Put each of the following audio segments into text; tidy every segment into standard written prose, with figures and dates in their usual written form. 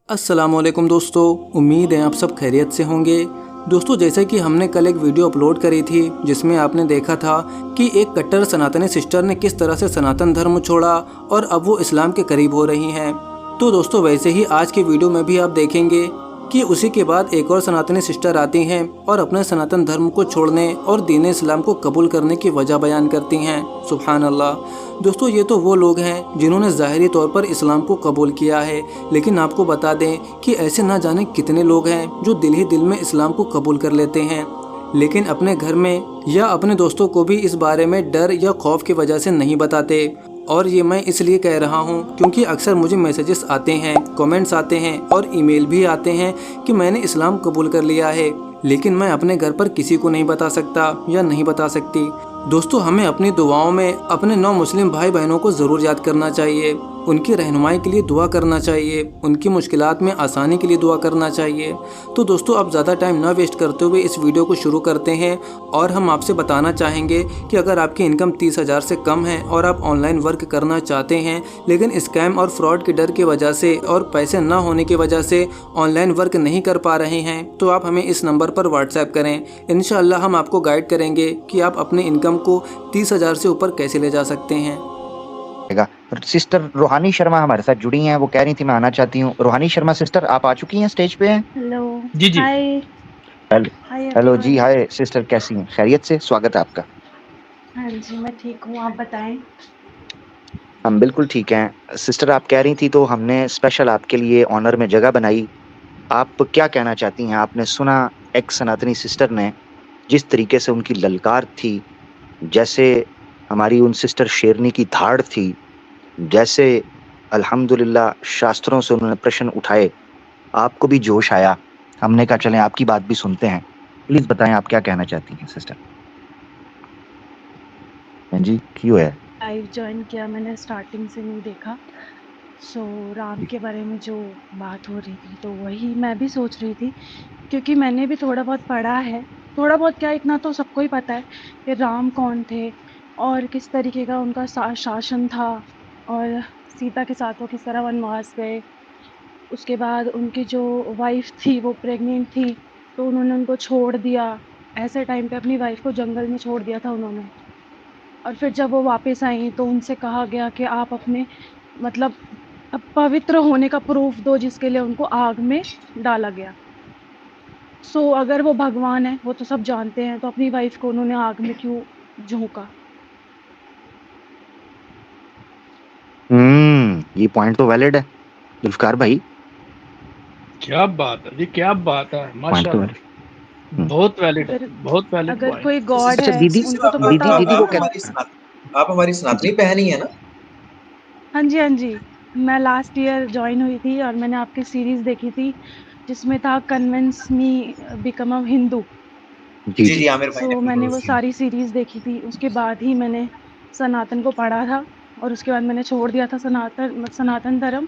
अस्सलाम वालेकुम दोस्तों, उम्मीद है आप सब खैरियत से होंगे। दोस्तों, जैसे कि हमने कल एक वीडियो अपलोड करी थी जिसमें आपने देखा था कि एक कट्टर सनातनी सिस्टर ने किस तरह से सनातन धर्म छोड़ा और अब वो इस्लाम के करीब हो रही हैं। तो दोस्तों, वैसे ही आज की वीडियो में भी आप देखेंगे कि उसी के बाद एक और सनातनी सिस्टर आती हैं और अपने सनातन धर्म को छोड़ने और दीन इस्लाम को कबूल करने की वजह बयान करती हैं। सुभान अल्लाह। दोस्तों, ये तो वो लोग हैं जिन्होंने ज़ाहिरी तौर पर इस्लाम को कबूल किया है, लेकिन आपको बता दें कि ऐसे ना जाने कितने लोग हैं जो दिल ही दिल में इस्लाम को कबूल कर लेते हैं, लेकिन अपने घर में या अपने दोस्तों को भी इस बारे में डर या खौफ की वजह से नहीं बताते। और ये मैं इसलिए कह रहा हूँ क्योंकि अक्सर मुझे मैसेजेस आते हैं, कमेंट्स आते हैं और ईमेल भी आते हैं कि मैंने इस्लाम कबूल कर लिया है, लेकिन मैं अपने घर पर किसी को नहीं बता सकता या नहीं बता सकती। दोस्तों, हमें अपनी दुआओं में अपने नौ मुस्लिम भाई बहनों को ज़रूर याद करना चाहिए, उनकी रहनुमाई के लिए दुआ करना चाहिए, उनकी मुश्किलात में आसानी के लिए दुआ करना चाहिए। तो दोस्तों, अब ज़्यादा टाइम ना वेस्ट करते हुए इस वीडियो को शुरू करते हैं। और हम आपसे बताना चाहेंगे कि अगर आपकी इनकम 30,000 से कम है और आप ऑनलाइन वर्क करना चाहते हैं, लेकिन स्कैम और फ्रॉड के डर की वजह से और पैसे ना होने की वजह से ऑनलाइन वर्क नहीं कर पा रहे हैं, तो आप हमें इस नंबर पर व्हाट्सएप करें। इंशाअल्लाह हम आपको गाइड करेंगे कि आप अपनी इनकम को 30,000 से ऊपर कैसे ले जा सकते हैं। सिस्टर रूहानी शर्मा हमारे साथ जुड़ी हैं, वो कह रही थी मैं आना चाहती हूँ। रूहानी शर्मा सिस्टर, आप आ चुकी हैं, स्टेज पे हैं? हेलो जी जी। हाय हेलो जी, हाय सिस्टर, कैसी हैं? खैरियत से? स्वागत है आपका। हाँ जी, मैं ठीक हूँ, आप बताएं। हम बिल्कुल ठीक हैं। सिस्टर, आप कह रही थी तो हमने स्पेशल आपके लिए ऑनर में जगह बनाई। आप क्या कहना चाहती हैं? आपने सुना एक सनातनी सिस्टर ने जिस तरीके से उनकी ललकार थी, जैसे हमारी उन सिस्टर शेरनी की धाड़ थी, जैसे अल्हम्दुलिल्लाह शास्त्रों से उन्होंने प्रश्न उठाए, आपको भी जोश आया। हमने कहा चलें आपकी बात भी सुनते हैं। प्लीज बताएं आप क्या कहना चाहती हैं सिस्टर। हाँ जी, क्यों है? लाइव ज्वाइन किया मैंने, स्टार्टिंग से नहीं देखा। सो राम के बारे में जो बात हो रही थी तो वही मैं भी सोच रही थी, क्योंकि मैंने भी थोड़ा बहुत पढ़ा है। थोड़ा बहुत क्या, इतना तो सबको ही पता है कि राम कौन थे और किस तरीके का उनका शासन था, और सीता के साथ वो किस तरह वनवास गए। उसके बाद उनकी जो वाइफ थी वो प्रेग्नेंट थी, तो उन्होंने उनको छोड़ दिया। ऐसे टाइम पे अपनी वाइफ को जंगल में छोड़ दिया था उन्होंने, और फिर जब वो वापस आई तो उनसे कहा गया कि आप अपने मतलब अब पवित्र होने का प्रूफ दो, जिसके लिए उनको आग में डाला गया। सो अगर वो भगवान है, वो तो सब जानते हैं, तो अपनी वाइफ को उन्होंने आग में क्यों झोंका? ये पॉइंट तो वैलिड है जुल्फकार भाई। क्या बात है जी, क्या बात है, पॉइंट तो माशाल्लाह। वैलिड। बहुत वैलिड है, अगर बहुत वैलिड अगर पॉइंट। कोई गॉड अच्छा है, दीदी, उनको तो दीदी पता दीदी होगा वो ना। आप हमारी सनातनी बहन ही है ना? हाँ जी, हाँ जी। मैं लास्ट ईयर जॉइन हुई थी और मैंने आपकी सीरीज़ देखी थी जिसमें था convince me become a Hindu. जी जी जी। जी, आमिर भाई ने सो मैंने वो बिल्कुल सारी सीरीज़ देखी थी, उसके बाद ही मैंने सनातन को पढ़ा था, और उसके बाद मैंने छोड़ दिया था सनातन धर्म।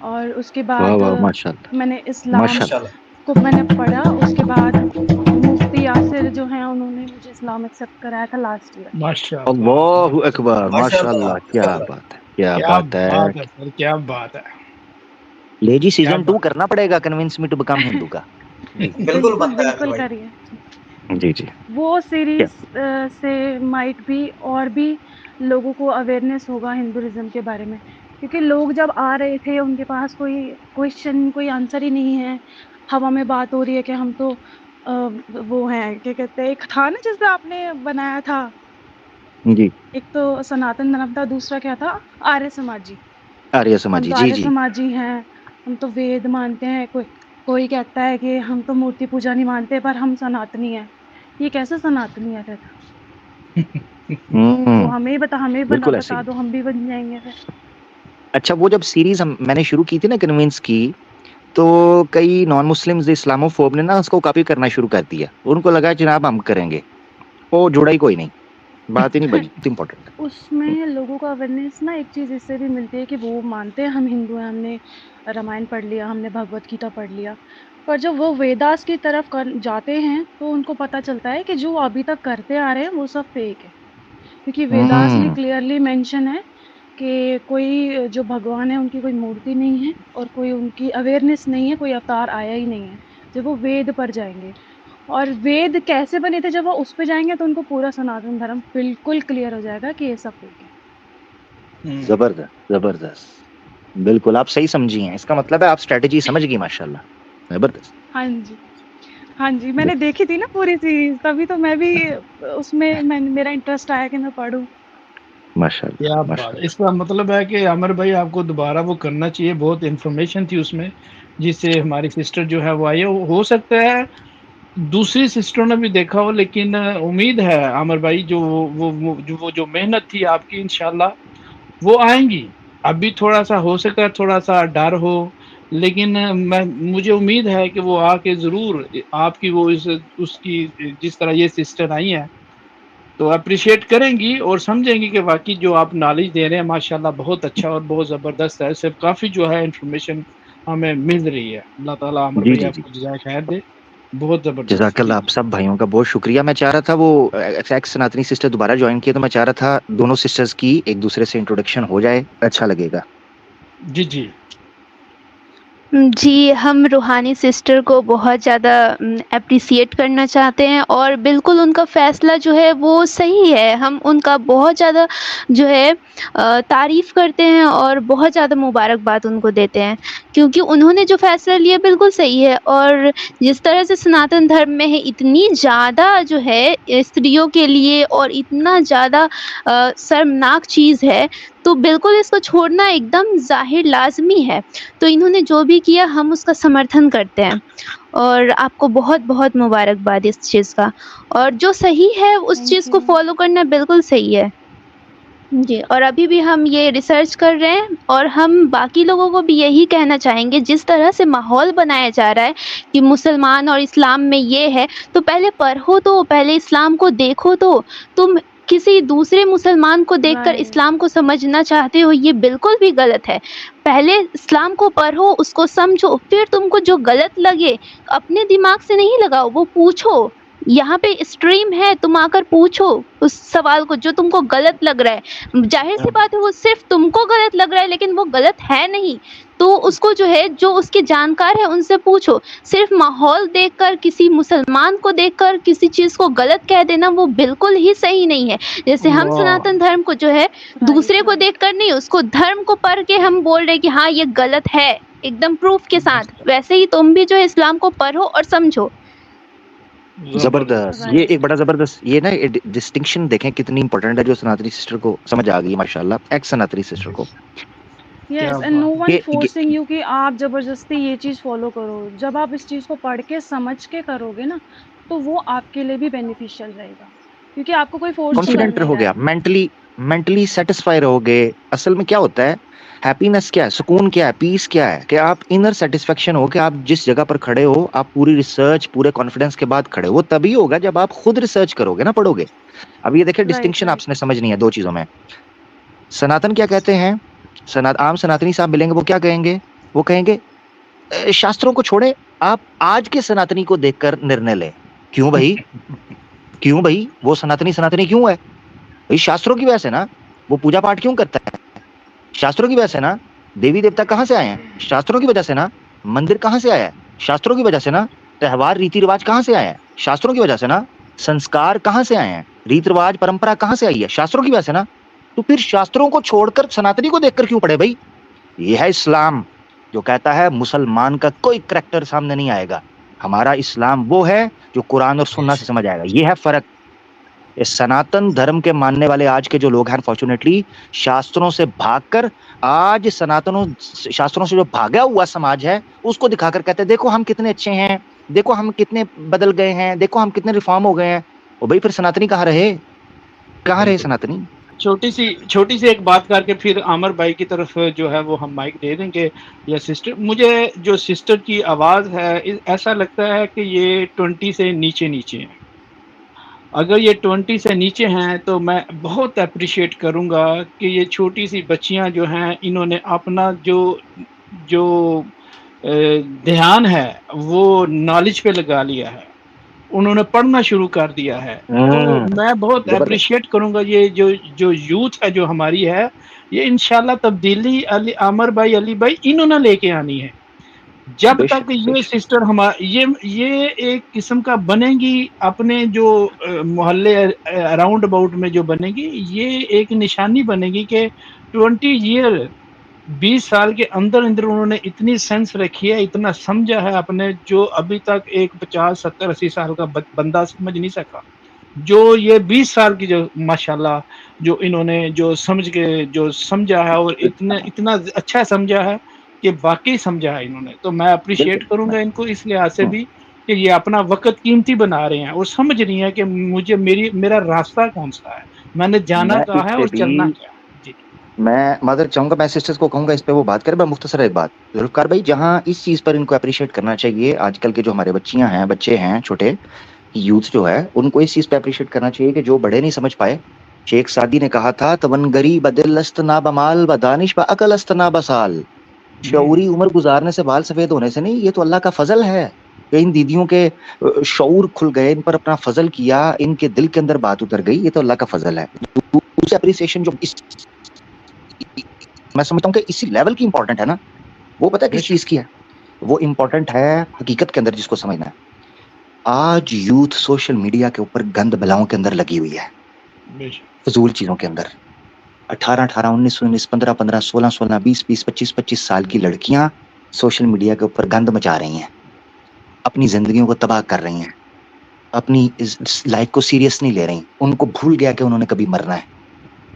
और उसके वाह बाद वाह, माशाल्लाह मैंने इस्लाम माशाल्लाह। माशाल्लाह। को मैंने पढ़ा। उसके बाद मुफ्ती यासिर जो हैं, उन्होंने मुझे इस्लाम एक्सेप्ट कराया था लास्ट ईयर। माशाल्लाह, अल्लाहु अकबर, माशाल्लाह माशाल्लाह, क्या माशाल्लाह। बात है, क्या क्या बात है। बात है सर, क्या बात है, ले जी, क्या सीजन 2 बात करना पड़ेगा convince me to become Hindu का। जी बिल्कुल बिल्कुल बनता है आमिर बिल्कुल भाई। करिए। जी जी। वो क्या? सीरीज से माइट भी और भी लोगों को अवेयरनेस होगा हिंदुइज्म के बारे में, क्योंकि लोग जब आ रहे थे उनके पास कोई क्वेश्चन, कोई आंसर ही नहीं है। हवा में बात हो रही है कि हम तो वो हैं, क्या कहते हैं, एक था ना जिसपे आपने बनाया था, जी, एक तो सनातन धर्म था, दूसरा क्या था, आर्य समाजी। आर्य हम समाजी, तो जी आर्य जी। समाजी हैं, हम तो वेद मानते हैं। कोई कोई कहता है कि हम तो मूर्ति पूजा नहीं मानते, पर हम सनातनी हैं। ये कैसे सनातनी है फिर? तो बिल्कुल ऐसे बता ही। दो, हम भी बन जाएंगे फिर। अच्छा, वो जब सीरीज मैंने शुरू की थी ना कन्विंस की, तो कई नॉन मुस्लिम्स इस्लामोफोब ने ना उसको कॉपी करना शुरू कर दिया। उनको लगा जनाब हम करेंगे, वो जुड़ा ही कोई नहीं, बात ही नहीं बनी। इम्पोर्टेंट। उसमें लोगों को अवेयरनेस ना एक चीज़ इससे भी मिलती है कि वो मानते हैं हम हिंदू हैं, हमने रामायण पढ़ लिया, हमने भगवत गीता पढ़ लिया, पर जब वो वेदास की तरफ जाते हैं तो उनको पता चलता है कि जो अभी तक करते आ रहे हैं वो सब फेक है। क्योंकि वेदास में क्लियरली मेंशन है کہ کوئی جو بھگوان ہے ان کی کوئی مورتی نہیں ہے اور کوئی ان کی اویئرنیس نہیں ہے, کوئی اوتار آیا ہی نہیں ہے. جب وہ وید پر جائیں گے, اور وید کیسے بنے تھے, جب وہ اس پہ جائیں گے تو ان کو پورا سناتن دھرم بالکل کلیئر ہو جائے گا کہ یہ سب فیک ہے. زبردست زبردست, بالکل آپ صحیح سمجھی ہیں. اس کا مطلب ہے آپ اسٹریٹجی سمجھ گئی, ماشاءاللہ, زبردست. ہاں جی, ہاں جی, میں نے دیکھی تھی نا پوری سیریز, تبھی تو میں بھی اس میں میرا انٹرسٹ آیا کہ میں پڑھوں. ماشاءاللہ کیا بات ماشاءاللہ. ہے. اس کا مطلب ہے کہ عامر بھائی آپ کو دوبارہ وہ کرنا چاہیے, بہت انفارمیشن تھی اس میں جس سے ہماری سسٹر جو ہے وہ آئی ہے. ہو سکتا ہے دوسری سسٹروں نے بھی دیکھا ہو, لیکن امید ہے عامر بھائی جو محنت تھی آپ کی, انشاءاللہ وہ آئیں گی. ابھی تھوڑا سا ہو سکتا ہے تھوڑا سا ڈر ہو, لیکن مجھے امید ہے کہ وہ آ کے ضرور آپ کی وہ اس کی جس طرح یہ سسٹر آئی ہیں تو اپریشیٹ کریں گی اور سمجھیں گی کہ واقعی جو آپ نالج دے رہے ہیں ماشاءاللہ بہت اچھا اور بہت زبردست ہے. صرف کافی جو ہے انفارمیشن ہمیں مل رہی ہے. اللہ تعالیٰ عامر جی بھائی جی آپ جی, کو جزائے خیر دے. بہت زبردست. جزاک اللہ. جی آپ سب بھائیوں کا بہت شکریہ. میں چاہ رہا تھا وہ ایکس سناتنی سسٹر دوبارہ جوائن کیے, تو میں چاہ رہا تھا دونوں سسٹرز کی ایک دوسرے سے انٹروڈکشن ہو جائے, اچھا لگے گا. جی جی جی, ہم روحانی سسٹر کو بہت زیادہ اپریسیٹ کرنا چاہتے ہیں, اور بالکل ان کا فیصلہ جو ہے وہ صحیح ہے. ہم ان کا بہت زیادہ جو ہے تعریف کرتے ہیں اور بہت زیادہ مبارکباد ان کو دیتے ہیں, کیونکہ انہوں نے جو فیصلہ لیا بالکل صحیح ہے. اور جس طرح سے سناتن دھرم میں ہے اتنی زیادہ جو ہے استریوں کے لیے اور اتنا زیادہ شرمناک چیز ہے, تو بالکل اس کو چھوڑنا ایک دم ظاہر لازمی ہے. تو انہوں نے جو بھی کیا ہم اس کا سمرتھن کرتے ہیں, اور آپ کو بہت بہت مبارکباد اس چیز کا. اور جو صحیح ہے اس تھینک چیز کو یو. فالو کرنا بالکل صحیح ہے. جی, اور ابھی بھی ہم یہ ریسرچ کر رہے ہیں, اور ہم باقی لوگوں کو بھی یہی کہنا چاہیں گے, جس طرح سے ماحول بنایا جا رہا ہے کہ مسلمان اور اسلام میں یہ ہے, تو پہلے پڑھو, تو پہلے اسلام کو دیکھو. تو تم کسی دوسرے مسلمان کو دیکھ کر رائٹ. اسلام کو سمجھنا چاہتے ہو, یہ بالکل بھی غلط ہے. پہلے اسلام کو پڑھو, اس کو سمجھو, پھر تم کو جو غلط لگے اپنے دماغ سے نہیں لگاؤ, وہ پوچھو. یہاں پہ اسٹریم ہے, تم آ کر پوچھو اس سوال کو جو تم کو غلط لگ رہا ہے. ظاہر سی بات ہے وہ صرف تم کو غلط لگ رہا ہے, لیکن وہ غلط ہے نہیں. تو اس کو جو ہے, جو اس کے جانکار ہے ان سے پوچھو. صرف ماحول دیکھ کر, کسی مسلمان کو دیکھ کر کسی چیز کو غلط کہہ دینا وہ بالکل ہی صحیح نہیں ہے. جیسے ہم اللہ. سناتن دھرم کو جو ہے دوسرے رائٹ, کو رائٹ. دیکھ کر نہیں, اس کو دھرم کو پڑھ کے ہم بول رہے کہ ہاں یہ غلط ہے, ایک دم پروف کے ساتھ. ویسے ہی تم بھی جو ہے اسلام کو پڑھو اور سمجھو. زبردست. زبردست, یہ ایک رائٹ. بڑا زبردست, یہ نا ڈسٹنکشن دیکھیں کتنی امپورٹنٹ ہے, جو سناتنی سسٹر کو سمجھ آ گئی ماشاءاللہ, ایکس سناتنی سسٹر کو. کیا یس, اینڈ نو بات. ون یہ فورسنگ یو کہ آپ زبردستی یہ چیز فالو کرو. جب آپ اس چیز کو پڑھ کے سمجھ کے کرو گے نا, تو وہ آپ کے لیے بھی بینیفیشیل رہے گا, کیونکہ آپ کو کوئی فورس نہیں کر کانفیڈنٹ نہیں ہو رہا گیا, ہے. مینٹلی سیٹسفائی رہو گے. اصل میں کیا ہوتا ہے, ہیپینس کیا ہے, سکون کیا ہے, پیس کیا ہے, کہ آپ انر سیٹسفیکشن ہو کہ آپ جس جگہ پر کھڑے ہو, آپ پوری ریسرچ پورے کانفیڈنس کے بعد کھڑے ہو. وہ تبھی ہوگا جب آپ خود ریسرچ کرو گے نا, پڑھو گے. اب یہ دیکھیں رائٹ, ڈسٹنکشن رائٹ. آپ نے سمجھنی ہے دو چیزوں میں. سناتن کیا کہتے ہیں, عام سناتنی صاحب ملیں گے, وہ کیا کہیں گے, وہ کہیں گے شاستروں کو چھوڑے, آپ آج کے سناتنی کو دیکھ کر نرنے لیں. کیوں بھائی, کیوں بھائی, وہ سناتنی کیوں ہے بھائی؟ شاستروں کی وجہ سے نا. وہ پوجا پاٹ کیوں کرتا ہے؟ شاستروں کی وجہ سے نا. دیوی دیوتا کہاں سے آئے ہیں؟ شاستروں کی وجہ سے نا. مندر کہاں سے آیا ہے؟ شاستروں کی وجہ سے نا. تہوار ریتی رواج کہاں سے آیا ہے؟ شاستروں کی وجہ سے نا. سنسکار کہاں سے آئے ہیں؟ ریت رواج پرمپرا کہاں سے آئی ہے؟ شاستروں کی وجہ سے نا. تو پھر شاستروں کو چھوڑ کر سناتنی کو دیکھ کر کیوں پڑے بھائی؟ یہ ہے اسلام, جو کہتا ہے مسلمان کا کوئی کریکٹر سامنے نہیں آئے گا. ہمارا اسلام وہ ہے جو قرآن اور سنت سے سمجھ آئے گا. یہ ہے فرق. اس سناتن دھرم کے ماننے والے آج کے جو لوگ ہیں, انفارچونیٹلی شاستروں سے بھاگ کر, آج شاستروں سے جو بھاگا ہوا سماج ہے اس کو دکھا کر کہتے ہیں دیکھو ہم کتنے اچھے ہیں, دیکھو ہم کتنے بدل گئے ہیں, دیکھو ہم کتنے ریفارم ہو گئے ہیں. اور بھائی پھر سناتنی کہاں رہے, کہاں رہے سناتنی؟ چھوٹی سی ایک بات کر کے پھر عامر بھائی کی طرف جو ہے وہ ہم مائک دے دیں گے. یا سسٹر, مجھے جو سسٹر کی آواز ہے ایسا لگتا ہے کہ یہ 20 سے نیچے ہیں. اگر یہ 20 سے نیچے ہیں تو میں بہت اپریشیٹ کروں گا کہ یہ چھوٹی سی بچیاں جو ہیں انہوں نے اپنا جو دھیان ہے وہ نالج پہ لگا لیا ہے. उन्होंने पढ़ना शुरू कर दिया है। तो मैं बहुत जबरदस्त। अप्रिशिएट करूंगा ये जो यूथ है जो हमारी है, ये इंशाल्लाह तब्दीली आमिर भाई, अली भाई इन्होंने लेके आनी है। जब बेशक, तक ये बेशक। सिस्टर ये एक किस्म का बनेगी, अपने जो मोहल्ले अराउंड अबाउट में जो बनेगी, ये एक निशानी बनेगी कि 20 साल के अंदर अंदर उन्होंने इतनी सेंस रखी है, इतना समझा है अपने, जो अभी तक एक 50 70 80 साल का बंदा समझ नहीं सका। जो ये 20 साल की जो माशाल्लाह जो इन्होंने जो समझ के जो समझा है, और इतना अच्छा समझा है कि बाकी समझा है इन्होंने। तो मैं अप्रिशिएट बिल्कुल। करूंगा इनको इस लिहाज से भी कि ये अपना वक्त कीमती बना रहे हैं और समझ रही हैं कि मेरा रास्ता कौन सा है, मैंने जाना मैं कहाँ है इससे और चलना भी क्या है। जी मैं मदर चाहूंगा, मैं सिस्टर्स को कहूंगा इस पे वो बात करें। मैं मुख्तसर एक बात जुल्फकार भाई, जहां इस चीज पर इनको अप्रिशिएट करना चाहिए, आजकल के जो हमारे बच्चे हैं छोटे यूथ जो है, उनको इस चीज पे अप्रिशिएट करना चाहिए कि जो बड़े नहीं समझ पाए। शेख सादी ने कहा था, तवनगरी बदिलस्त ना बमाल व दानिश व अकलस्त ना बसाल। शऊरी उम्र गुजारने से, बाल सफेद होने से नहीं, ये तो अल्लाह का फजल है कि इन दीदियों के शऊर खुल गए, इन पर अपना फजल किया, इनके दिल के अंदर बात उतर गई, ये तो अल्लाह का फजल है। दूसरी अप्रिसिएशन जो मैं समझता हूँ कि इसी लेवल की इंपॉर्टेंट है ना, वो पता है किस चीज की है? वो इंपॉर्टेंट है हकीकत के अंदर जिसको समझना है। आज यूथ सोशल मीडिया के ऊपर गंद बलाओं के अंदर लगी हुई है, फजूल चीजों के अंदर। 18 19 19 15 15 16 16 20 20 25 25 साल की लड़कियां सोशल मीडिया के ऊपर गंद मचा रही हैं, अपनी जिंदगियों को तबाह कर रही हैं, अपनी लाइफ को सीरियस नहीं ले रही। उनको भूल गया कि उन्होंने कभी मरना है,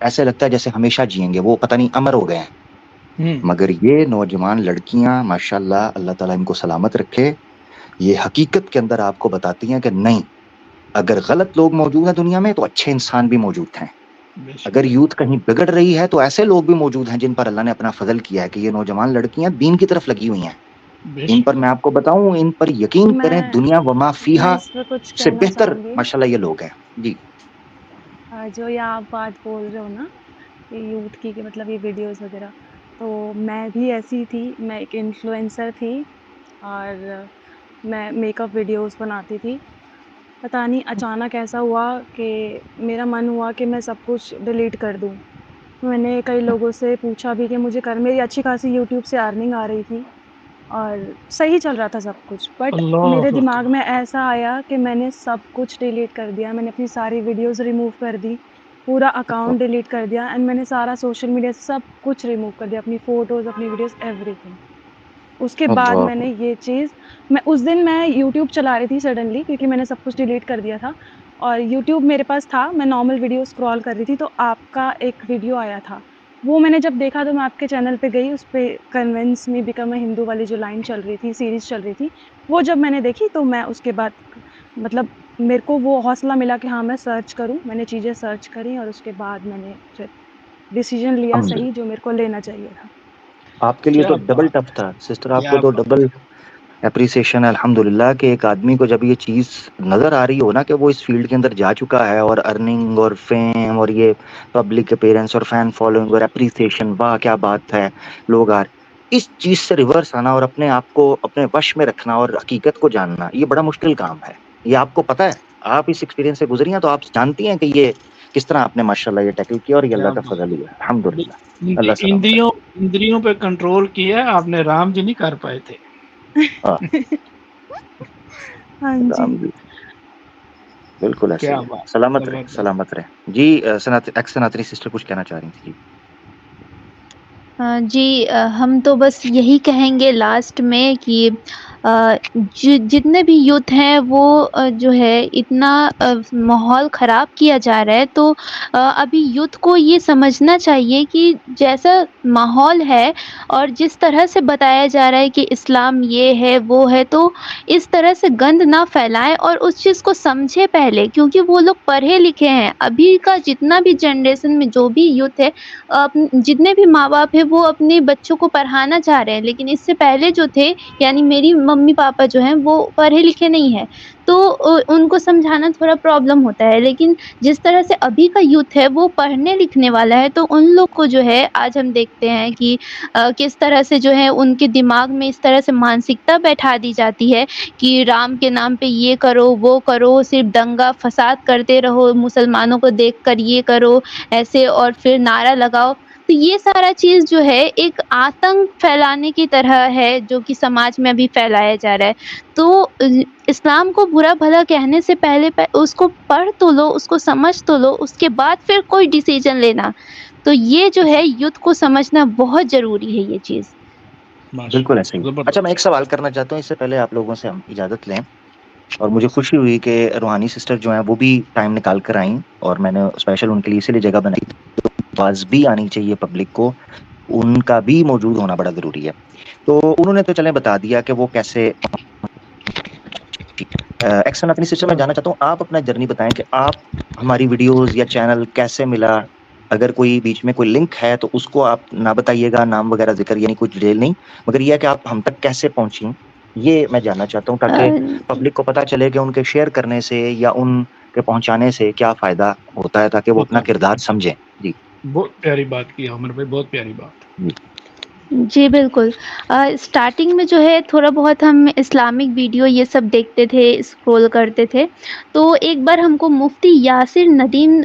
ऐसे लगता है जैसे हमेशा जिएंगे, वो पता नहीं अमर हो गए हैं। मगर ये नौजवान लड़कियां माशाल्लाह, अल्लाह ताला इनको सलामत रखे, ये हकीकत के अंदर आपको बताती हैं कि नहीं, अगर गलत लोग मौजूद हैं दुनिया में तो अच्छे इंसान भी मौजूद हैं। अगर यूथ कहीं बिगड़ रही है तो ऐसे लोग भी मौजूद हैं जिन पर अल्लाह ने अपना फजल किया है कि ये नौजवान लड़कियां दीन की तरफ लगी हुई हैं। इन पर मैं आपको बताऊं, इन पर यकीन करें, दुनिया वमा फीहा से बेहतर माशाल्लाह ये लोग हैं। जी जो ये आप बात बोल रहे हो ना, ये यूथ की कि मतलब ये वीडियोस वगैरह, तो मैं भी ऐसी थी। मैं एक इन्फ्लुएंसर थी और मैं मेकअप वीडियोस बनाती थी। पता नहीं अचानक ऐसा हुआ कि मेरा मन हुआ कि मैं सब कुछ डिलीट कर दूं। मैंने कई लोगों से पूछा भी कि मुझे मेरी अच्छी खासी यूट्यूब से अर्निंग आ रही थी और सही चल रहा था सब कुछ, बट मेरे दिमाग में ऐसा आया कि मैंने सब कुछ डिलीट कर दिया। मैंने अपनी सारी वीडियोस रिमूव कर दी, पूरा अकाउंट डिलीट कर दिया, एंड मैंने सारा सोशल मीडिया से सब कुछ रिमूव कर दिया, अपनी फ़ोटोज़, अपनी वीडियोस, एवरीथिंग। उसके बाद मैंने ये चीज़, उस दिन मैं यूट्यूब चला रही थी सडनली, क्योंकि मैंने सब कुछ डिलीट कर दिया था और यूट्यूब मेरे पास था। मैं नॉर्मल वीडियो स्क्रॉल कर रही थी तो आपका एक वीडियो आया था। वो मैंने जब देखा तो मैं आपके चैनल पे गई, उस पे convince me become a Hindu वाली जो लाइन चल रही थी, सीरीज़ चल रही थी, वो जब मैंने देखी तो मैं उसके बाद मतलब मेरे को वो हौसला मिला कि हाँ मैं सर्च करूँ। मैंने चीज़ें सर्च करी और उसके बाद मैंने फिर डिसीजन लिया सही, जो मेरे को लेना चाहिए था। आपके लिए तो डबल टफ था सिस्टर, आपको तो डबल एप्रिसिएशन है अल्हम्दुलिल्लाह कि एक आदमी को जब ये चीज़ नज़र आ रही हो ना कि वो इस फील्ड के अंदर जा चुका है, और अर्निंग और फेम और ये पब्लिक अपीयरेंस और फैन फॉलोइंग और एप्रिसिएशन, वाह क्या बात है, लोग आ इस चीज़ से रिवर्स आना और अपने आप को अपने वश में रखना और हकीकत को जानना, ये बड़ा मुश्किल काम है। ये आपको पता है, आप इस एक्सपीरियंस से गुजरी हैं तो आप जानती हैं कि ये किस तरह आपने माशाल्लाह ये टैकल किया और ये अल्लाह का फजल ही है अल्हम्दुलिल्लाह। अल्लाह सलामत इंद्रियों पे कंट्रोल किया आपने, राम जी नहीं कर पाए थे। हाँ राम जी, जी बिल्कुल ऐसे क्या ही है। बात, सलामत रहे, जबरदस्त। सलामत रहे जी। सनातनी सिस्टर कुछ कहना चाह रही थी जी। जी, हम तो बस यही कहेंगे लास्ट में कि जितने भी यूथ हैं वो जो है इतना माहौल ख़राब किया जा रहा है, तो अभी यूथ को ये समझना चाहिए कि जैसा माहौल है और जिस तरह से बताया जा रहा है कि इस्लाम ये है वो है, तो इस तरह से गंद ना फैलाएं और उस चीज़ को समझें पहले, क्योंकि वो लोग पढ़े लिखे हैं। अभी का जितना भी जनरेशन में जो भी यूथ है, जितने भी माँ बाप हैं वो अपने बच्चों को पढ़ाना चाह रहे हैं, लेकिन इससे पहले जो थे, यानी मेरी मम्मी पापा जो हैं वो पढ़े लिखे नहीं हैं, तो उनको समझाना थोड़ा प्रॉब्लम होता है। लेकिन जिस तरह से अभी का यूथ है वो पढ़ने लिखने वाला है, तो उन लोग को जो है आज हम देखते हैं कि किस तरह से जो है उनके दिमाग में इस तरह से मानसिकता बैठा दी जाती है कि राम के नाम पे ये करो, वो करो, सिर्फ दंगा फसाद करते रहो, मुसलमानों को देखकर ये करो ऐसे, और फिर नारा लगाओ। तो ये सारा चीज़ जो है एक आतंक फैलाने की तरह है जो कि समाज में अभी फैलाया जा रहा है। तो इस्लाम को बुरा भला कहने से पहले उसको पढ़ तो लो, उसको समझ तो लो, उसके बाद फिर कोई डिसीजन लेना। तो ये जो है यूथ को समझना बहुत ज़रूरी है ये चीज़। बिल्कुल ऐसे ही। जबरदस्त। अच्छा, मैं एक सवाल करना चाहता हूँ, इससे पहले आप लोगों से हम इजाज़त लें। और मुझे खुशी हुई कि रूहानी सिस्टर जो हैं वो भी टाइम निकाल कर आईं, और मैंने स्पेशल उनके लिए इसीलिए जगह बनाई, तो आवाज़ भी आनी चाहिए पब्लिक को, उनका भी मौजूद होना बड़ा ज़रूरी है। तो उन्होंने तो चलें बता दिया कि वो कैसे। एक्शन अपनी सिस्टर में जानना चाहता हूँ, आप अपना जर्नी बताएं कि आप हमारी वीडियोस या चैनल कैसे मिला। अगर कोई बीच में कोई लिंक है तो उसको आप ना बताइएगा, नाम वगैरह जिक्र यानी कुछ डिटेल नहीं, मगर यह है कि आप हम तक कैसे पहुंची, ये मैं जानना चाहता हूँ, ताकि पब्लिक को पता चले कि उनके शेयर करने से या उनके पहुंचाने से क्या फ़ायदा होता है, ताकि वो अपना किरदार समझें। जी, बहुत प्यारी बात की अमर भाई, बहुत प्यारी बात। जी बिल्कुल। स्टार्टिंग में जो है थोड़ा बहुत हम इस्लामिक वीडियो ये सब देखते थे, स्क्रॉल करते थे। तो एक बार हमको मुफ्ती यासिर नदीम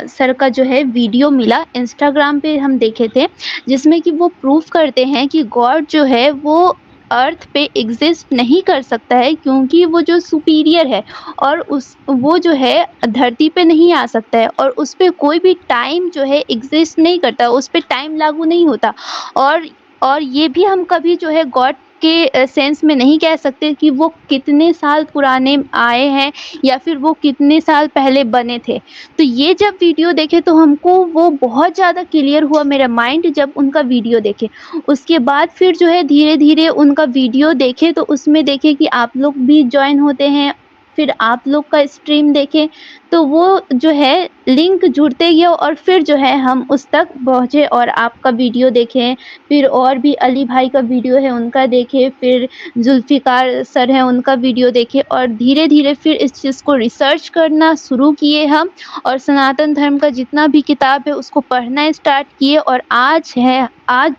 सर का जो है वीडियो मिला, इंस्टाग्राम पे हम देखे थे, जिसमें कि वो प्रूफ करते हैं कि गॉड जो है वो अर्थ पे एग्जिस्ट नहीं कर सकता है, क्योंकि वो जो सुपीरियर है और वो जो है धरती पे नहीं आ सकता है, और उस पे कोई भी टाइम जो है एग्जिस्ट नहीं करता, उस पे टाइम लागू नहीं होता। और ये भी हम कभी जो है गॉड के सेंस में नहीं कह सकते कि वो कितने साल पुराने आए हैं या फिर वो कितने साल पहले बने थे। तो ये जब वीडियो देखे तो हमको वो बहुत ज़्यादा क्लियर हुआ मेरा माइंड जब उनका वीडियो देखे। उसके बाद फिर जो है धीरे-धीरे उनका वीडियो देखे, तो उसमें देखे कि आप लोग भी जॉइन होते हैं, फिर आप लोग का स्ट्रीम देखें, तो वो जो है लिंक जुड़ते गया, और फिर जो है हम उस तक पहुँचे और आपका वीडियो देखें, फिर और भी अली भाई का वीडियो है उनका देखे, फिर जुल्फ़िकार सर हैं उनका वीडियो देखे, और धीरे-धीरे फिर इस चीज़ को रिसर्च करना शुरू किए हम, और सनातन धर्म का जितना भी किताब है उसको पढ़ना स्टार्ट किए, और आज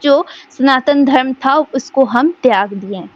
जो सनातन धर्म था उसको हम त्याग दिए।